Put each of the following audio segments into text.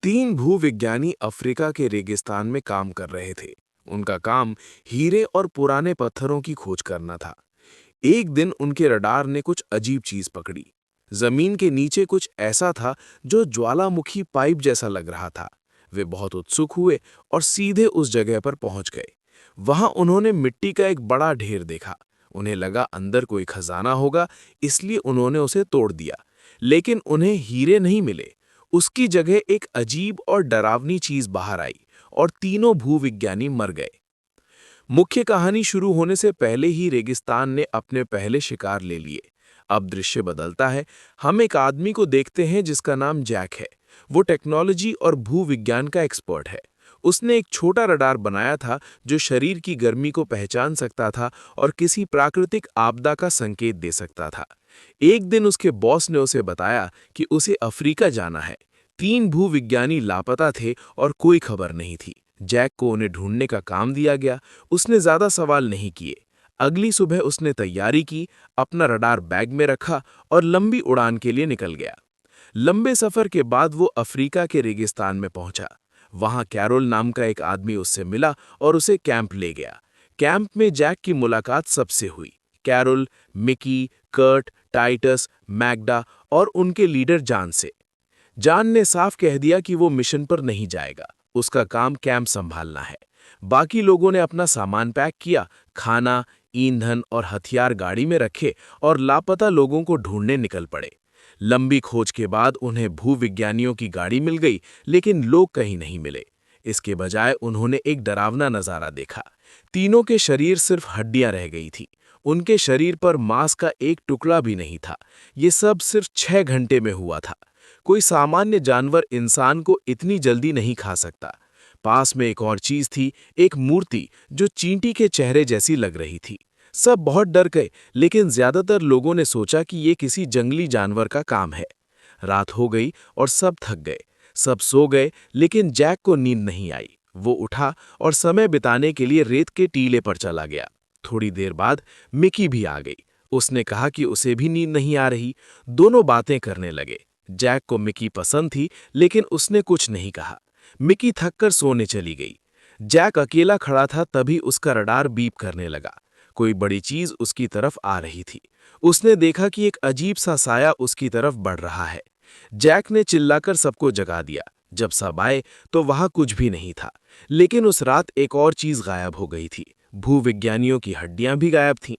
तीन भूविज्ञानी अफ्रीका के रेगिस्तान में काम कर रहे थे। उनका काम हीरे और पुराने पत्थरों की खोज करना था। एक दिन उनके रडार ने कुछ अजीब चीज पकड़ी। जमीन के नीचे कुछ ऐसा था जो ज्वालामुखी पाइप जैसा लग रहा था। वे बहुत उत्सुक हुए और सीधे उस जगह पर पहुंच गए। वहां उन्होंने मिट्टी का एक बड़ा ढेर देखा। उन्हें लगा अंदर कोई खजाना होगा, इसलिए उन्होंने उसे तोड़ दिया। लेकिन उन्हें हीरे नहीं मिले। उसकी जगह एक अजीब और डरावनी चीज बाहर आई और तीनों भूविज्ञानी मर गए। मुख्य कहानी शुरू होने से पहले ही रेगिस्तान ने अपने पहले शिकार ले लिए। अब दृश्य बदलता है। हम एक आदमी को देखते हैं जिसका नाम जैक है। वो टेक्नोलॉजी और भूविज्ञान का एक्सपर्ट है। उसने एक छोटा रडार बनाया था जो शरीर की गर्मी को पहचान सकता था और किसी प्राकृतिक आपदा का संकेत दे सकता था। एक दिन उसके बॉस ने उसे बताया कि उसे अफ्रीका जाना है। तीन भूविज्ञानी लापता थे और कोई खबर नहीं थी। जैक को उन्हें ढूंढने का काम दिया गया। उसने ज्यादा सवाल नहीं किए। अगली सुबह उसने तैयारी की, अपना रडार बैग में रखा और लंबी उड़ान के लिए निकल गया। लंबे सफर के बाद वो अफ्रीका के रेगिस्तान में पहुंचा। वहां कैरोल नाम का एक आदमी उससे मिला और उसे कैंप ले गया। कैंप में जैक की मुलाकात सबसे हुई। Carol, Mickey, Kurt, Titus, Magda और उनके लीडर जॉन से। जॉन ने साफ कह दिया कि वो मिशन पर नहीं जाएगा। उसका काम कैंप संभालना है। बाकी लोगों ने अपना सामान पैक किया, खाना, ईंधन और हथियार गाड़ी में रखे और लापता लोगों को ढूंढने निकल पड़े। लंबी खोज के बाद उन्हें भूविज्ञानियों की गाड़ी मिल गई, लेकिन लोग कहीं नहीं मिले। इसके बजाय उन्होंने एक डरावना नजारा देखा। तीनों के शरीर सिर्फ हड्डियां रह गई थी। उनके शरीर पर मांस का एक टुकड़ा भी नहीं था। ये सब सिर्फ 6 घंटे में हुआ था। कोई सामान्य जानवर इंसान को इतनी जल्दी नहीं खा सकता। पास में एक और चीज थी, एक मूर्ति जो चींटी के चेहरे जैसी लग रही थी। सब बहुत डर गए, लेकिन ज्यादातर लोगों ने सोचा कि ये किसी जंगली जानवर का काम है। रात हो गई और सब थक गए। सब सो गए, लेकिन जैक को नींद नहीं आई। वो उठा और समय बिताने के लिए रेत के टीले पर चला गया। थोड़ी देर बाद मिकी भी आ गई। उसने कहा कि उसे भी नींद नहीं आ रही। दोनों बातें करने लगे। जैक को मिकी पसंद थी, लेकिन उसने कुछ नहीं कहा। मिकी थककर सोने चली गई। जैक अकेला खड़ा था, तभी उसका रडार बीप करने लगा। कोई बड़ी चीज उसकी तरफ आ रही थी। उसने देखा कि एक अजीब सा साया उसकी तरफ बढ़ रहा है। जैक ने चिल्लाकर सबको जगा दिया। जब सब आए तो वहां कुछ भी नहीं था। लेकिन उस रात एक और चीज गायब हो गई थी। भूविज्ञानियों की हड्डियां भी गायब थीं।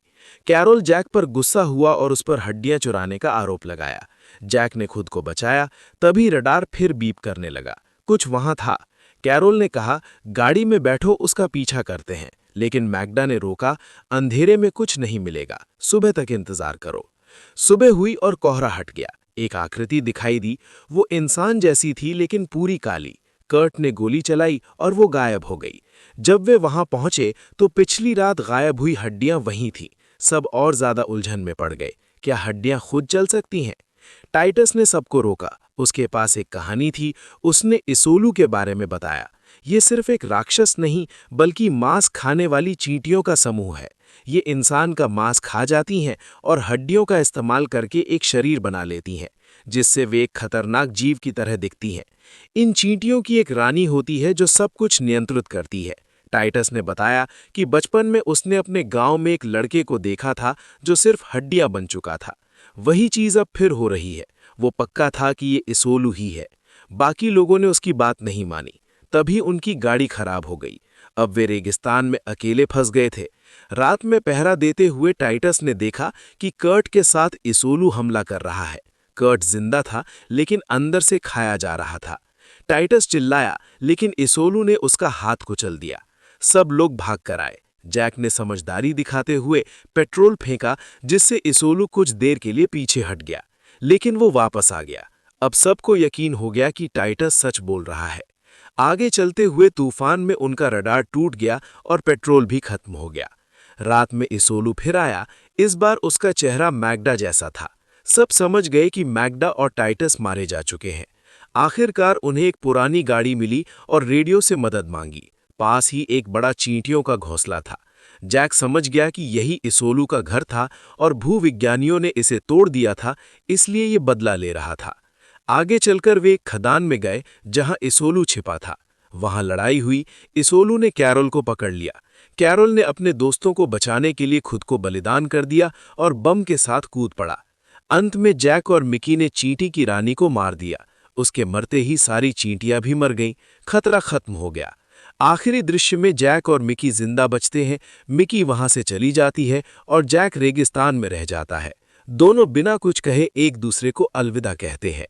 कैरोल जैक पर गुस्सा हुआ और उस पर हड्डियां चुराने का आरोप लगाया। जैक ने खुद को बचाया। तभी रडार फिर बीप करने लगा। कुछ वहां था। कैरोल ने कहा, गाड़ी में बैठो, उसका पीछा करते हैं। लेकिन मैग्डा ने रोका, अंधेरे में कुछ नहीं मिलेगा, सुबह तक इंतजार करो। सुबह हुई और कोहरा हट गया। एक आकृति दिखाई दी। वो इंसान जैसी थी, लेकिन पूरी काली। कर्ट ने गोली चलाई और वो गायब हो गई। जब वे वहां पहुंचे तो पिछली रात गायब हुई हड्डियां वहीं थीं। सब और ज्यादा उलझन में पड़ गए। क्या हड्डियां खुद चल सकती हैं? टाइटस ने सबको रोका। उसके पास एक कहानी थी। उसने इसोलू के बारे में बताया। ये सिर्फ एक राक्षस नहीं, बल्कि मांस खाने वाली चींटियों का समूह है। ये इंसान का मांस खा जाती हैं और हड्डियों का इस्तेमाल करके एक शरीर बना लेती हैं, जिससे वे एक खतरनाक जीव की तरह दिखती हैं। इन चींटियों की एक रानी होती है जो सब कुछ नियंत्रित करती है। टाइटस ने बताया कि बचपन में उसने अपने गांव में एक लड़के को देखा था जो सिर्फ हड्डियां बन चुका था। वही चीज अब फिर हो रही है। वो पक्का था कि ये इसोलू ही है। बाकी लोगों ने उसकी बात नहीं मानी। तभी उनकी गाड़ी खराब हो गई। अब वे रेगिस्तान में अकेले फंस गए थे। रात में पहरा देते हुए टाइटस ने देखा कि कर्ट के साथ इसोलू हमला कर रहा है। कर्ट जिंदा था, लेकिन अंदर से खाया जा रहा था। टाइटस चिल्लाया, लेकिन इसोलू ने उसका हाथ कुचल दिया। सब लोग भाग कर आए। जैक ने समझदारी दिखाते हुए पेट्रोल फेंका, जिससे इसोलू कुछ देर के लिए पीछे हट गया। लेकिन वो वापस आ गया। अब सबको यकीन हो गया कि टाइटस सच बोल रहा है। आगे चलते हुए तूफान में उनका रडार टूट गया और पेट्रोल भी खत्म हो गया। रात में इसोलू फिर आया। इस बार उसका चेहरा मैग्डा जैसा था। सब समझ गए कि मैग्डा और टाइटस मारे जा चुके हैं। आखिरकार उन्हें एक पुरानी गाड़ी मिली और रेडियो से मदद मांगी। पास ही एक बड़ा चींटियों का घोंसला था। जैक समझ गया कि यही इसोलू का घर था और भूविज्ञानियों ने इसे तोड़ दिया था, इसलिए ये बदला ले रहा था। आगे चलकर वे एक खदान में गए जहां इसोलू छिपा था। वहां लड़ाई हुई। इसोलू ने कैरोल को पकड़ लिया। कैरोल ने अपने दोस्तों को बचाने के लिए खुद को बलिदान कर दिया और बम के साथ कूद पड़ा। अंत में जैक और मिकी ने चींटी की रानी को मार दिया। उसके मरते ही सारी चींटियां भी मर गईं। खतरा खत्म हो गया। आखिरी दृश्य में जैक और मिकी जिंदा बचते हैं। मिकी वहां से चली जाती है और जैक रेगिस्तान में रह जाता है। दोनों बिना कुछ कहे एक दूसरे को अलविदा कहते हैं।